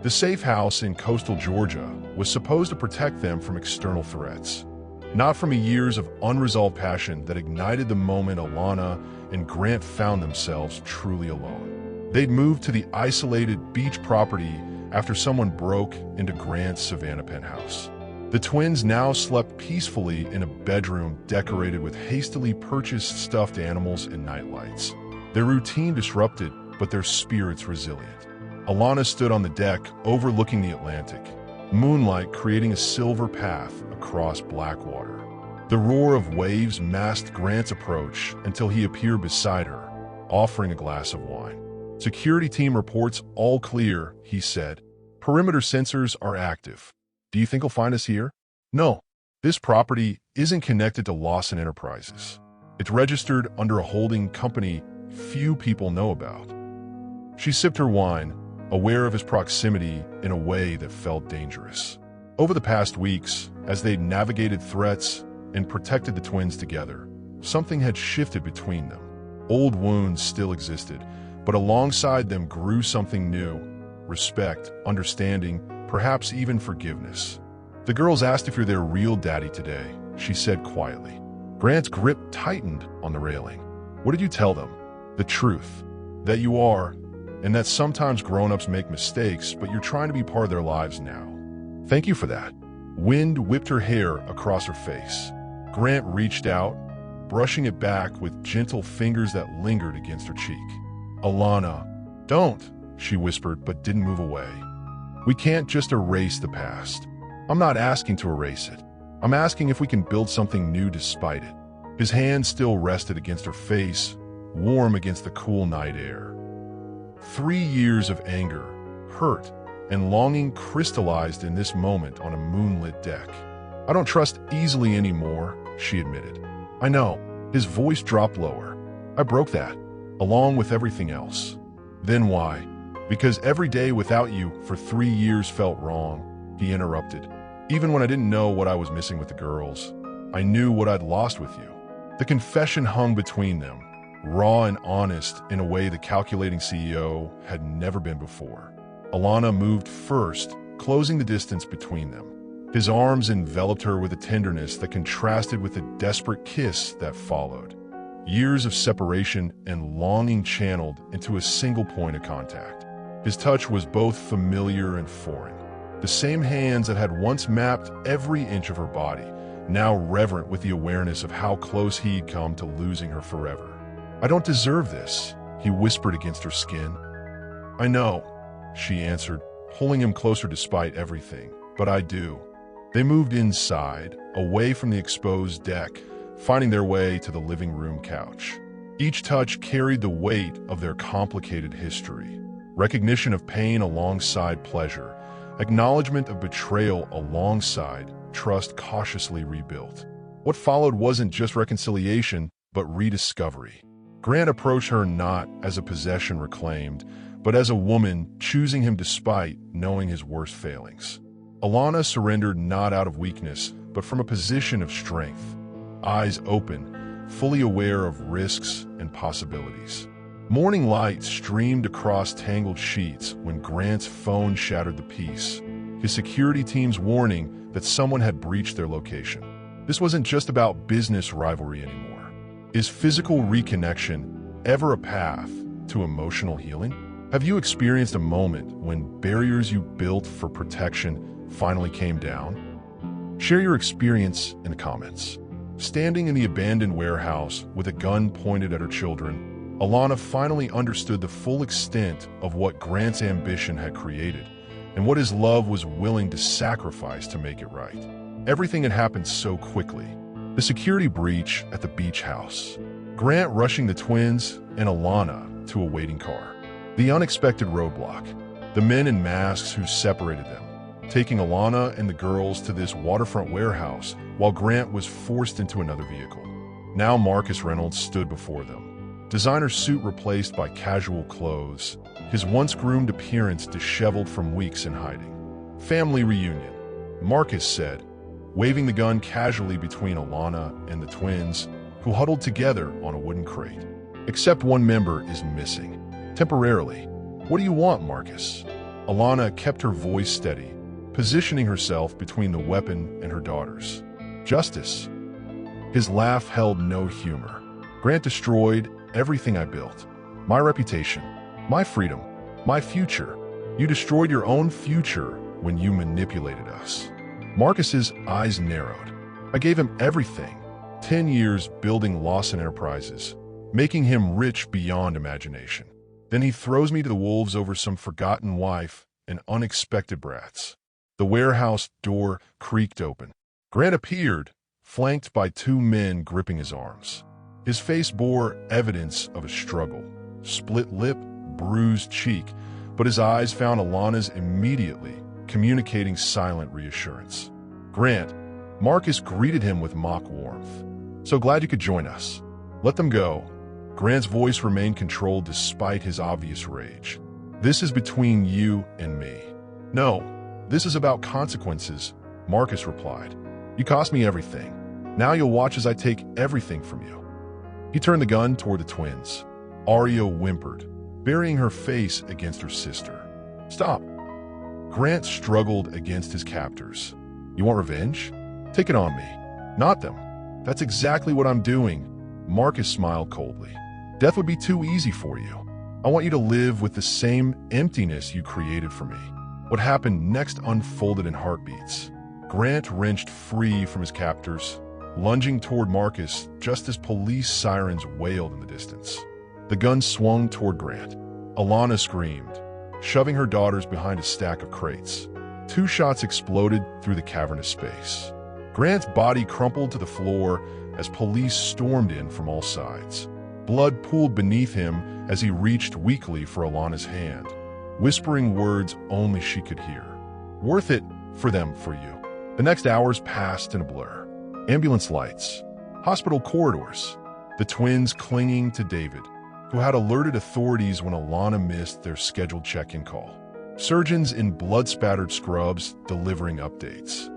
The safe house in coastal Georgia was supposed to protect them from external threats, not from years of unresolved passion that ignited the moment Alana and Grant found themselves truly alone. They'd moved to the isolated beach property after someone broke into Grant's Savannah penthouse. The twins now slept peacefully in a bedroom decorated with hastily purchased stuffed animals and nightlights. Their routine disrupted, but their spirits resilient. Alana stood on the deck overlooking the Atlantic, moonlight creating a silver path across black water. The roar of waves masked Grant's approach until he appeared beside her, offering a glass of wine. Security team reports all clear, he said. Perimeter sensors are active. Do you think he'll find us here? No. This property isn't connected to Lawson Enterprises. It's registered under a holding company few people know about. She sipped her wine, aware of his proximity in a way that felt dangerous. Over the past weeks, as they navigated threats and protected the twins together, something had shifted between them. Old wounds still existed, but alongside them grew something new: respect, understanding, perhaps even forgiveness. The girls asked if you're their real daddy today, she said quietly. Grant's grip tightened on the railing. What did you tell them? The truth. That you are, and that sometimes grown-ups make mistakes, but you're trying to be part of their lives now. Thank you for that. Wind whipped her hair across her face. Grant reached out, brushing it back with gentle fingers that lingered against her cheek. Alana, don't, she whispered, but didn't move away. We can't just erase the past. I'm not asking to erase it. I'm asking if we can build something new despite it. His hand still rested against her face, warm against the cool night air. 3 years of anger, hurt, and longing crystallized in this moment on a moonlit deck. I don't trust easily anymore, she admitted. I know. His voice dropped lower. I broke that, along with everything else. Then why? Because every day without you for 3 years felt wrong, he interrupted. Even when I didn't know what I was missing with the girls, I knew what I'd lost with you." The confession hung between them, raw and honest in a way the calculating CEO had never been before. Alana moved first, closing the distance between them. His arms enveloped her with a tenderness that contrasted with the desperate kiss that followed. Years of separation and longing channeled into a single point of contact. His touch was both familiar and foreign. The same hands that had once mapped every inch of her body, now reverent with the awareness of how close he'd come to losing her forever. "I don't deserve this," he whispered against her skin. "I know," she answered, pulling him closer despite everything, "but I do." They moved inside, away from the exposed deck, finding their way to the living room couch. Each touch carried the weight of their complicated history. Recognition of pain alongside pleasure, acknowledgement of betrayal alongside trust cautiously rebuilt. What followed wasn't just reconciliation, but rediscovery. Grant approached her not as a possession reclaimed, but as a woman choosing him despite knowing his worst failings. Alana surrendered not out of weakness, but from a position of strength, eyes open, fully aware of risks and possibilities. Morning light streamed across tangled sheets when Grant's phone shattered the peace, his security team's warning that someone had breached their location. This wasn't just about business rivalry anymore. Is physical reconnection ever a path to emotional healing? Have you experienced a moment when barriers you built for protection finally came down? Share your experience in the comments. Standing in the abandoned warehouse with a gun pointed at her children, Alana finally understood the full extent of what Grant's ambition had created and what his love was willing to sacrifice to make it right. Everything had happened so quickly. The security breach at the beach house, Grant rushing the twins and Alana to a waiting car, the unexpected roadblock, the men in masks who separated them, taking Alana and the girls to this waterfront warehouse while Grant was forced into another vehicle. Now Marcus Reynolds stood before them. Designer suit replaced by casual clothes, his once-groomed appearance disheveled from weeks in hiding. "Family reunion," Marcus said, waving the gun casually between Alana and the twins, who huddled together on a wooden crate. "Except one member is missing. Temporarily. What do you want, Marcus?" Alana kept her voice steady, positioning herself between the weapon and her daughters. "Justice." His laugh held no humor. "Grant destroyed everything I built. My reputation, my freedom, my future. You destroyed your own future when you manipulated us." Marcus's eyes narrowed. "I gave him everything. 10 years building Lawson Enterprises, making him rich beyond imagination. Then he throws me to the wolves over some forgotten wife and unexpected brats." The warehouse door creaked open. Grant appeared, flanked by 2 men gripping his arms. His face bore evidence of a struggle, split lip, bruised cheek, but his eyes found Alana's immediately, communicating silent reassurance. "Grant," Marcus greeted him with mock warmth. "So glad you could join us." "Let them go." Grant's voice remained controlled despite his obvious rage. "This is between you and me." "No, this is about consequences," Marcus replied. "You cost me everything. Now you'll watch as I take everything from you." He turned the gun toward the twins. Aria whimpered, burying her face against her sister. "Stop." Grant struggled against his captors. "You want revenge? Take it on me, not them." "That's exactly what I'm doing." Marcus smiled coldly. "Death would be too easy for you. I want you to live with the same emptiness you created for me." What happened next unfolded in heartbeats. Grant wrenched free from his captors, lunging toward Marcus just as police sirens wailed in the distance. The gun swung toward Grant. Alana screamed, shoving her daughters behind a stack of crates. 2 shots exploded through the cavernous space. Grant's body crumpled to the floor as police stormed in from all sides. Blood pooled beneath him as he reached weakly for Alana's hand, whispering words only she could hear. "Worth it for them, for you." The next hours passed in a blur. Ambulance lights, hospital corridors, the twins clinging to David, who had alerted authorities when Alana missed their scheduled check-in call. Surgeons in blood-spattered scrubs delivering updates.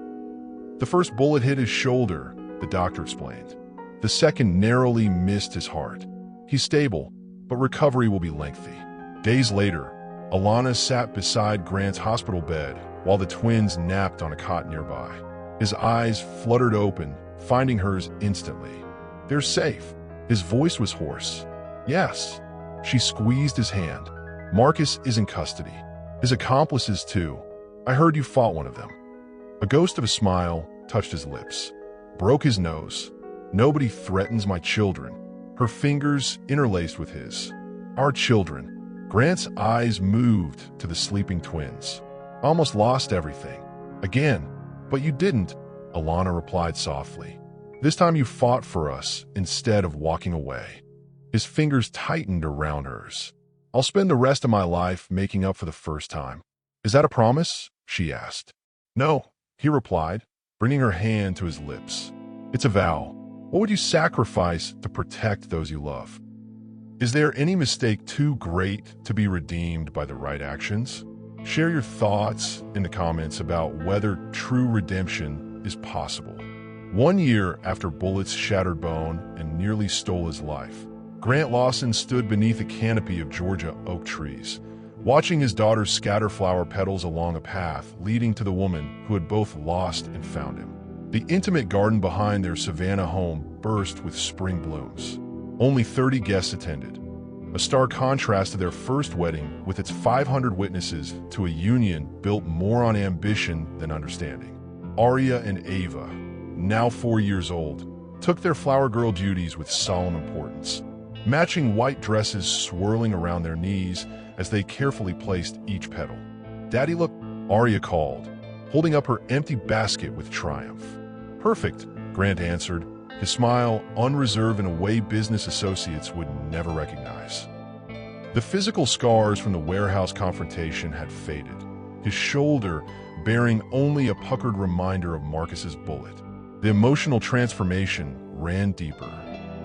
The first bullet hit his shoulder, the doctor explained. The second narrowly missed his heart. He's stable, but recovery will be lengthy. Days later, Alana sat beside Grant's hospital bed while the twins napped on a cot nearby. His eyes fluttered open, finding hers instantly. "They're safe." His voice was hoarse. "Yes." She squeezed his hand. "Marcus is in custody. His accomplices too. I heard you fought one of them." A ghost of a smile touched his lips. Broke his nose. "Nobody threatens my children." Her fingers interlaced with his. "Our children." Grant's eyes moved to the sleeping twins. "Almost lost everything. Again. But you didn't," Alana replied softly. "This time you fought for us instead of walking away." His fingers tightened around hers. "I'll spend the rest of my life making up for the first time." "Is that a promise?" she asked. "No," he replied, bringing her hand to his lips. "It's a vow. What would you sacrifice to protect those you love?" Is there any mistake too great to be redeemed by the right actions? Share your thoughts in the comments about whether true redemption is possible. 1 year after bullets shattered bone and nearly stole his life, Grant Lawson stood beneath a canopy of Georgia oak trees, watching his daughters scatter flower petals along a path leading to the woman who had both lost and found him. The intimate garden behind their Savannah home burst with spring blooms. Only 30 guests attended, a stark contrast to their first wedding with its 500 witnesses to a union built more on ambition than understanding. Aria and Ava, now 4 years old, took their flower girl duties with solemn importance, matching white dresses swirling around their knees as they carefully placed each petal. "Daddy, look," Aria called, holding up her empty basket with triumph. "Perfect," Grant answered, his smile unreserved in a way business associates would never recognize. The physical scars from the warehouse confrontation had faded, his shoulder bearing only a puckered reminder of Marcus's bullet. The emotional transformation ran deeper.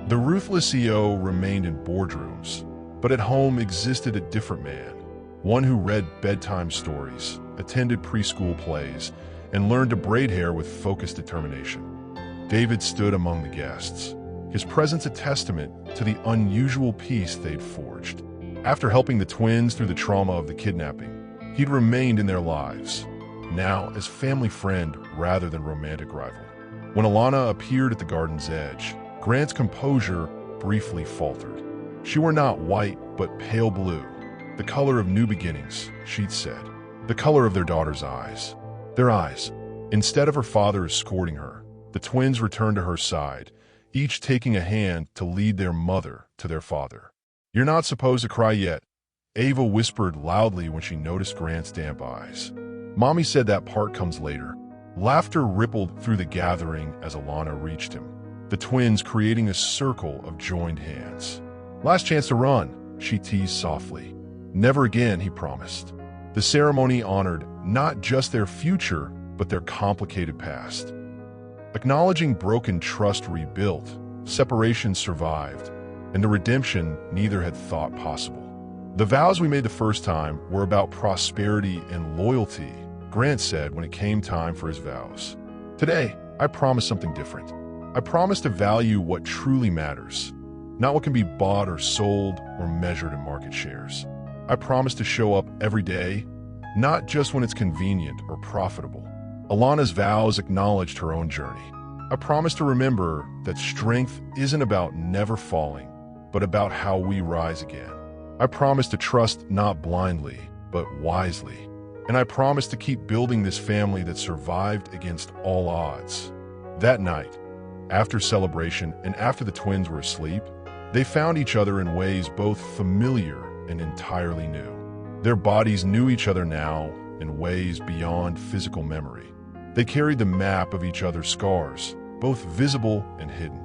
The ruthless EO remained in boardrooms, but at home existed a different man, one who read bedtime stories, attended preschool plays, and learned to braid hair with focused determination. David stood among the guests, his presence a testament to the unusual peace they'd forged. After helping the twins through the trauma of the kidnapping, he'd remained in their lives, now as family friend rather than romantic rival. When Alana appeared at the garden's edge, Grant's composure briefly faltered. She wore not white, but pale blue, the color of new beginnings, she'd said, the color of their daughter's eyes. Their eyes. Instead of her father escorting her, the twins returned to her side, each taking a hand to lead their mother to their father. "You're not supposed to cry yet," Ava whispered loudly when she noticed Grant's damp eyes. "Mommy said that part comes later." Laughter rippled through the gathering as Alana reached him, the twins creating a circle of joined hands. "Last chance to run," she teased softly. "Never again," he promised. The ceremony honored not just their future, but their complicated past. Acknowledging broken trust rebuilt, separation survived, and the redemption neither had thought possible. "The vows we made the first time were about prosperity and loyalty," Grant said when it came time for his vows. "Today, I promise something different. I promise to value what truly matters, not what can be bought or sold or measured in market shares. I promise to show up every day, not just when it's convenient or profitable." Alana's vows acknowledged her own journey. "I promise to remember that strength isn't about never falling, but about how we rise again. I promise to trust not blindly, but wisely. And I promise to keep building this family that survived against all odds." That night, after celebration and after the twins were asleep, they found each other in ways both familiar and entirely new. Their bodies knew each other now in ways beyond physical memory. They carried the map of each other's scars, both visible and hidden.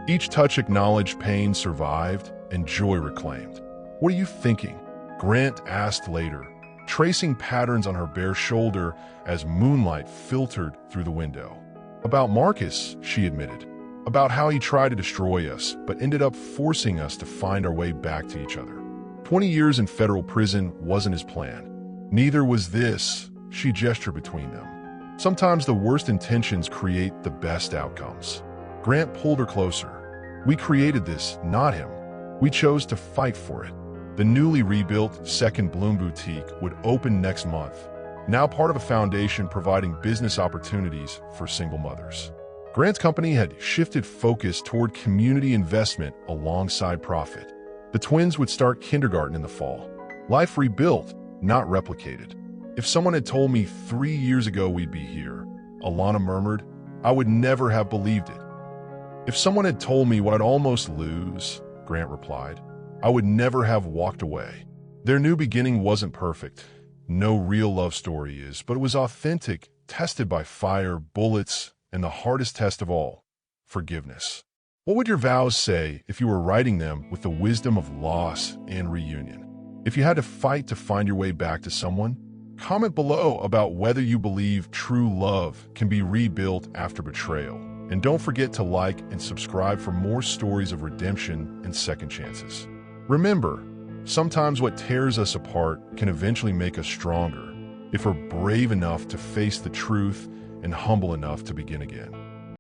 Each touch acknowledged pain survived and joy reclaimed. "What are you thinking?" Grant asked later, tracing patterns on her bare shoulder as moonlight filtered through the window. "About Marcus," she admitted. "About how he tried to destroy us, but ended up forcing us to find our way back to each other. 20 years in federal prison wasn't his plan. Neither was this," she gestured between them. Sometimes the worst intentions create the best outcomes. Grant pulled her closer. We created this, not him. We chose to fight for it. The newly rebuilt Second Bloom Boutique would open next month, now part of a foundation providing business opportunities for single mothers. Grant's company had shifted focus toward community investment alongside profit. The twins would start kindergarten in the fall. Life rebuilt, not replicated. If someone had told me 3 years ago we'd be here, Alana murmured, I would never have believed it. If someone had told me what I'd almost lose, Grant replied, I would never have walked away. Their new beginning wasn't perfect. No real love story is, but it was authentic, tested by fire, bullets, and the hardest test of all, forgiveness. What would your vows say if you were writing them with the wisdom of loss and reunion? If you had to fight to find your way back to someone, comment below about whether you believe true love can be rebuilt after betrayal. And don't forget to like and subscribe for more stories of redemption and second chances. Remember, sometimes what tears us apart can eventually make us stronger if we're brave enough to face the truth and humble enough to begin again.